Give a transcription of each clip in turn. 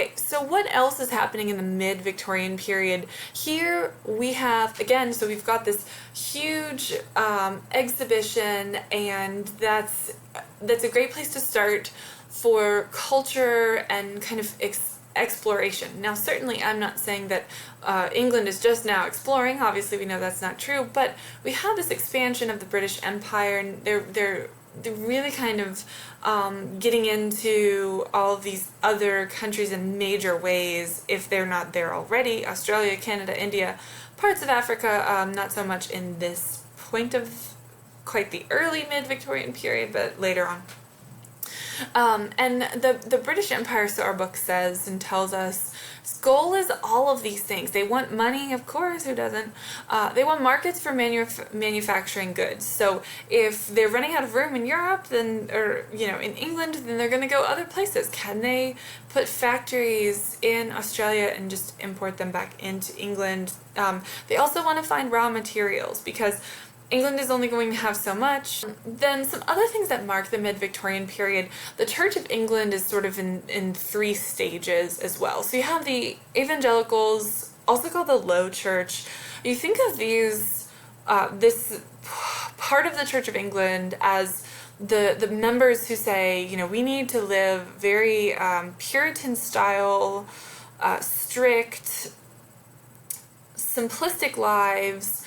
Okay, so what else is happening in the mid-Victorian period? Here we have, again, so we've got this huge exhibition, and that's a great place to start for culture and kind of exploration. Now, certainly I'm not saying that England is just now exploring. Obviously, we know that's not true, but we have this expansion of the British Empire, and they're really kind of getting into all of these other countries in major ways if they're not there already. Australia, Canada, India, parts of Africa, not so much in this point of quite the early mid-Victorian period, but later on. And the British Empire, so our book says and tells us, goal is all of these things. They want money, of course, who doesn't? They want markets for manufacturing goods. So if they're running out of room in Europe, then, or, in England, then they're going to go other places. Can they put factories in Australia and just import them back into England? They also want to find raw materials, because England is only going to have so much. Then some other things that mark the mid-Victorian period, the Church of England is sort of in three stages as well. So you have the evangelicals, also called the Low Church. You think of these, this part of the Church of England as the members who say, we need to live very Puritan style, strict, simplistic lives,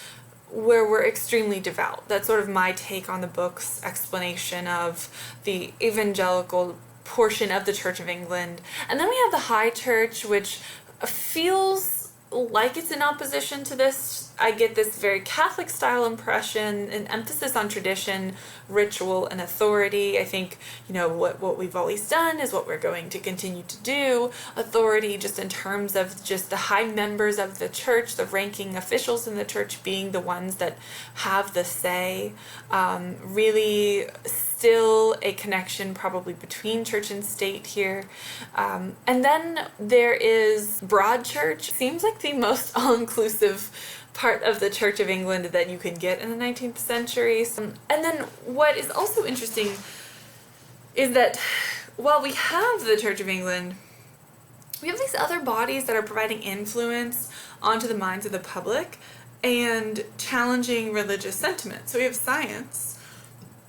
where we're extremely devout. That's sort of my take on the book's explanation of the evangelical portion of the Church of England. And then we have the High Church, which feels like it's in opposition to this. I get this very Catholic style impression, an emphasis on tradition, ritual, and authority. I think, what we've always done is what we're going to continue to do. Authority just in terms of just the high members of the church, the ranking officials in the church being the ones that have the say. Really still a connection probably between church and state here. And then there is Broad Church. Seems like the most all-inclusive part of the Church of England that you can get in the 19th century. And then what is also interesting is that while we have the Church of England, we have these other bodies that are providing influence onto the minds of the public and challenging religious sentiment. So we have science.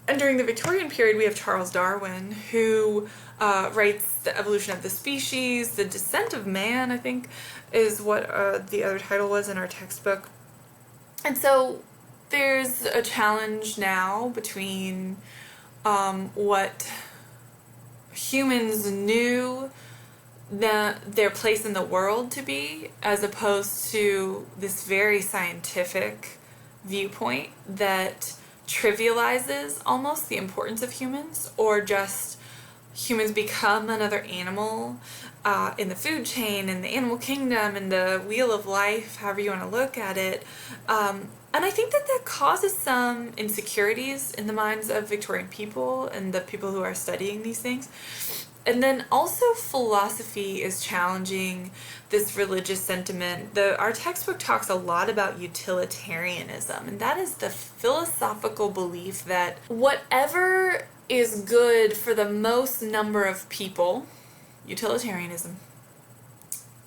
And during the Victorian period, we have Charles Darwin, who writes The Evolution of the Species, The Descent of Man, I think, is what the other title was in our textbook. And so there's a challenge now between what humans knew their place in the world to be, as opposed to this very scientific viewpoint that trivializes almost the importance of humans, or just humans become another animal in the food chain, in the animal kingdom, in the wheel of life, however you want to look at it. And I think that causes some insecurities in the minds of Victorian people and the people who are studying these things. And then also philosophy is challenging this religious sentiment. Our textbook talks a lot about utilitarianism, and that is the philosophical belief that whatever is good for the most number of people, utilitarianism,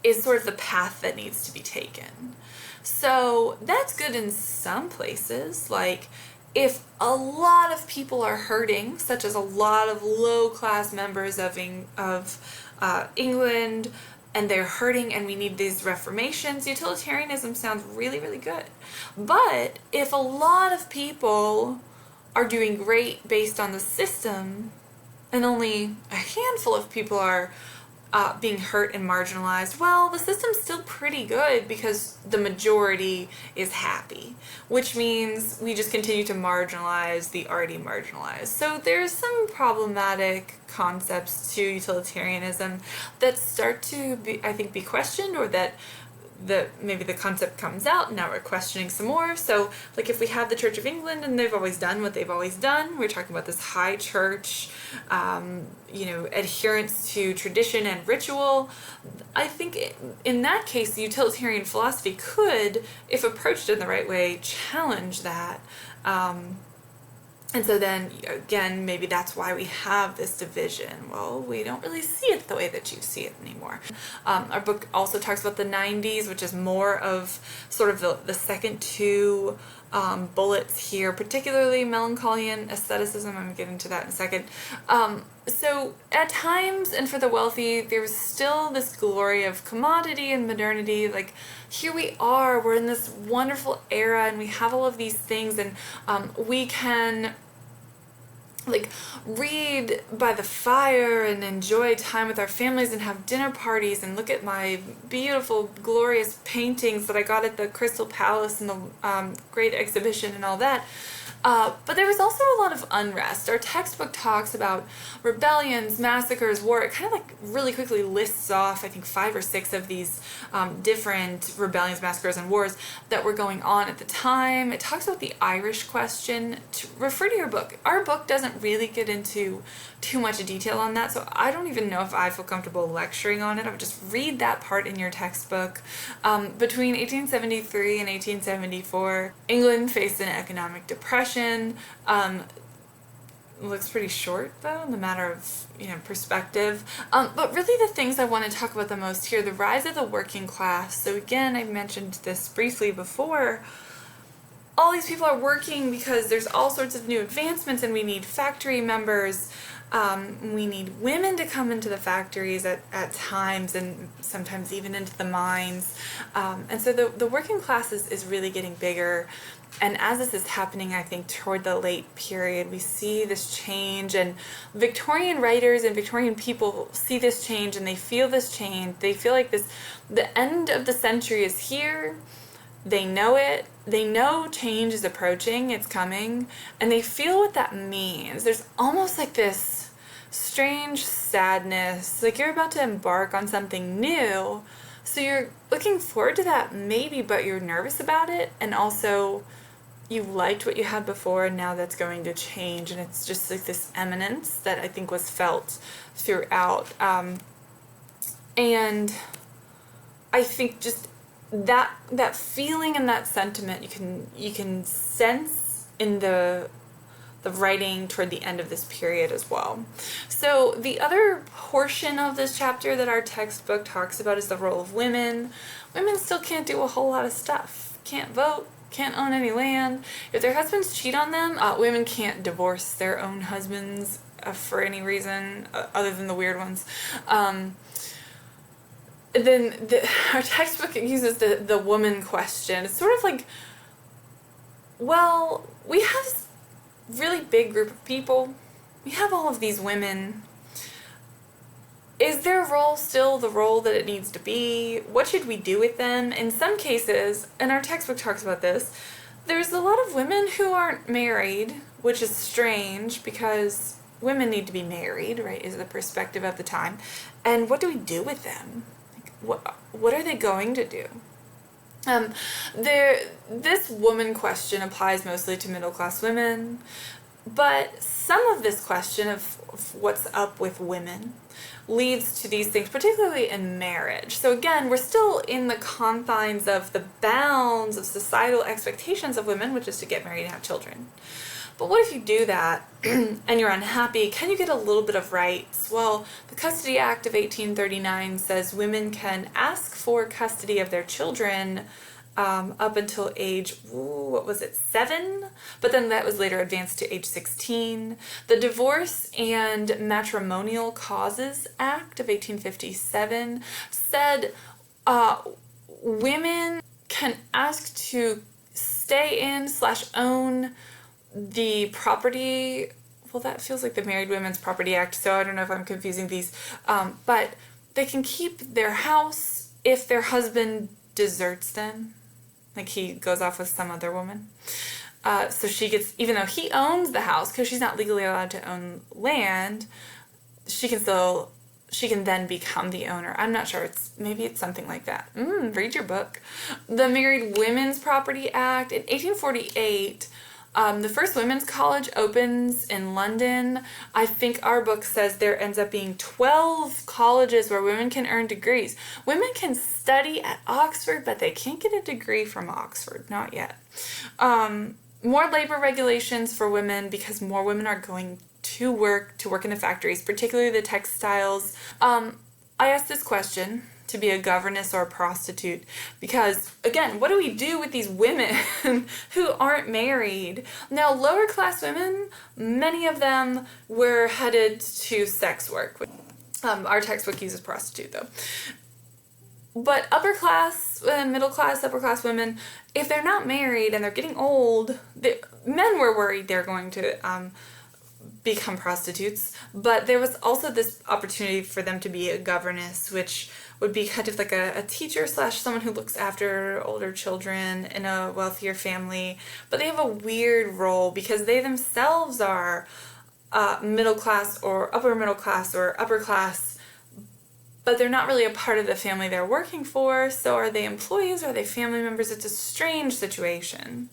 is sort of the path that needs to be taken. So that's good in some places, like if a lot of people are hurting, such as a lot of low-class members of England, and they're hurting and we need these reformations, utilitarianism sounds really, really good. But if a lot of people are doing great based on the system, and only a handful of people are being hurt and marginalized, well, the system's still pretty good because the majority is happy, which means we just continue to marginalize the already marginalized. So there's some problematic concepts to utilitarianism that start to be, I think, be questioned, or that maybe the concept comes out and now we're questioning some more. So like if we have the Church of England and they've always done what they've always done, we're talking about this high church, adherence to tradition and ritual. I think in that case, the utilitarian philosophy could, if approached in the right way, challenge that. And so then, again, maybe that's why we have this division. Well, we don't really see it the way that you see it anymore. Our book also talks about the 90s, which is more of sort of the second two bullets here, particularly melancholy and aestheticism. I'm going to get into that in a second. So at times, and for the wealthy, there was still this glory of commodity and modernity. Like, here we are, we're in this wonderful era, and we have all of these things, and we can like read by the fire and enjoy time with our families and have dinner parties and look at my beautiful, glorious paintings that I got at the Crystal Palace and the great exhibition and all that. But there was also a lot of unrest. Our textbook talks about rebellions, massacres, war. It kind of like really quickly lists off, I think, 5 or 6 of these different rebellions, massacres, and wars that were going on at the time. It talks about the Irish question. To refer to your book. Our book doesn't really get into too much detail on that, so I don't even know if I feel comfortable lecturing on it. I would just read that part in your textbook. Between 1873 and 1874, England faced an economic depression. Looks pretty short, though, in the matter of, perspective. But really the things I want to talk about the most here, the rise of the working class. So again, I mentioned this briefly before. All these people are working because there's all sorts of new advancements, and we need factory members. We need women to come into the factories at times, and sometimes even into the mines. And so the working class is really getting bigger. And as this is happening, I think, toward the late period, we see this change, and Victorian writers and Victorian people see this change, and they feel this change. They feel like the end of the century is here. They know it. They know change is approaching. It's coming. And they feel what that means. There's almost like this strange sadness, like you're about to embark on something new. So you're looking forward to that maybe, but you're nervous about it. And also, you liked what you had before, and now that's going to change. And it's just like this eminence that I think was felt throughout. And I think just that feeling and that sentiment you can sense in the writing toward the end of this period as well. So the other portion of this chapter that our textbook talks about is the role of women. Women still can't do a whole lot of stuff. Can't vote, can't own any land. If their husbands cheat on them, women can't divorce their own husbands for any reason other than the weird ones. Then our textbook uses the woman question. It's sort of like, well, we have this really big group of people. We have all of these women. Is their role still the role that it needs to be? What should we do with them? In some cases, and our textbook talks about this, there's a lot of women who aren't married, which is strange because women need to be married, right, is the perspective of the time. And what do we do with them? What are they going to do? This woman question applies mostly to middle-class women, but some of this question of what's up with women leads to these things, particularly in marriage. So again, we're still in the confines of the bounds of societal expectations of women, which is to get married and have children. But what if you do that and you're unhappy? Can you get a little bit of rights? Well, the Custody Act of 1839 says women can ask for custody of their children up until age, 7? But then that was later advanced to age 16. The Divorce and Matrimonial Causes Act of 1857 said women can ask to stay in/own the property. Well, that feels like the Married Women's Property Act, so I don't know if I'm confusing these. But they can keep their house if their husband deserts them. Like he goes off with some other woman. So she gets, even though he owns the house, because she's not legally allowed to own land, she can then become the owner. I'm not sure. Maybe it's something like that. Read your book. The Married Women's Property Act in 1848. The first women's college opens in London. I think our book says there ends up being 12 colleges where women can earn degrees. Women can study at Oxford, but they can't get a degree from Oxford. Not yet. more labor regulations for women because more women are going to work in the factories, particularly the textiles. I asked this question: to be a governess or a prostitute, because again, what do we do with these women who aren't married? Now, lower class women, many of them were headed to sex work. Our textbook uses prostitute though. But upper class, middle class, upper class women, if they're not married and they're getting old, men were worried they're going to become prostitutes. But there was also this opportunity for them to be a governess, which would be kind of like a teacher / someone who looks after older children in a wealthier family. But they have a weird role because they themselves are middle class or upper middle class or upper class, but they're not really a part of the family they're working for. So are they employees? Are they family members? It's a strange situation.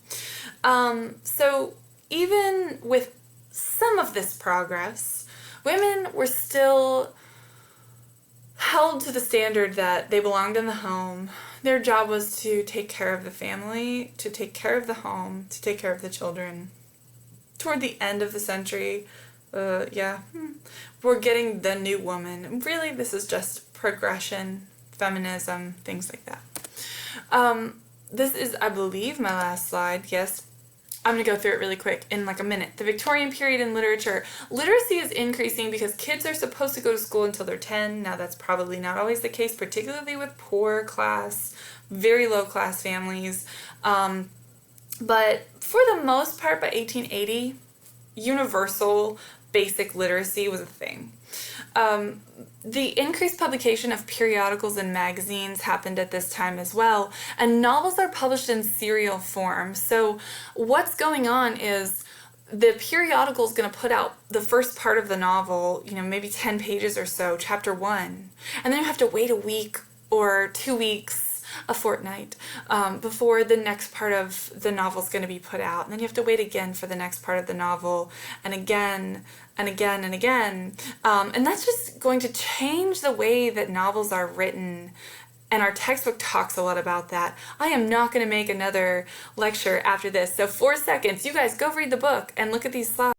So even with some of this progress, women were still held to the standard that they belonged in the home. Their job was to take care of the family, to take care of the home, to take care of the children. Toward the end of the century, we're getting the new woman. Really, this is just progression, feminism, things like that. This is, I believe, my last slide. Yes. I'm going to go through it really quick in like a minute. The Victorian period in literature. Literacy is increasing because kids are supposed to go to school until they're 10. Now that's probably not always the case, particularly with poor class, very low class families. But for the most part, by 1880, universal basic literacy was a thing. The increased publication of periodicals and magazines happened at this time as well, and novels are published in serial form. So what's going on is the periodical is going to put out the first part of the novel, maybe 10 pages or so, chapter 1, and then you have to wait a week or 2 weeks, a fortnight, before the next part of the novel is going to be put out. And then you have to wait again for the next part of the novel, and again, and again, and again. And that's just going to change the way that novels are written. And our textbook talks a lot about that. I am not going to make another lecture after this. So 4 seconds, you guys go read the book and look at these slides.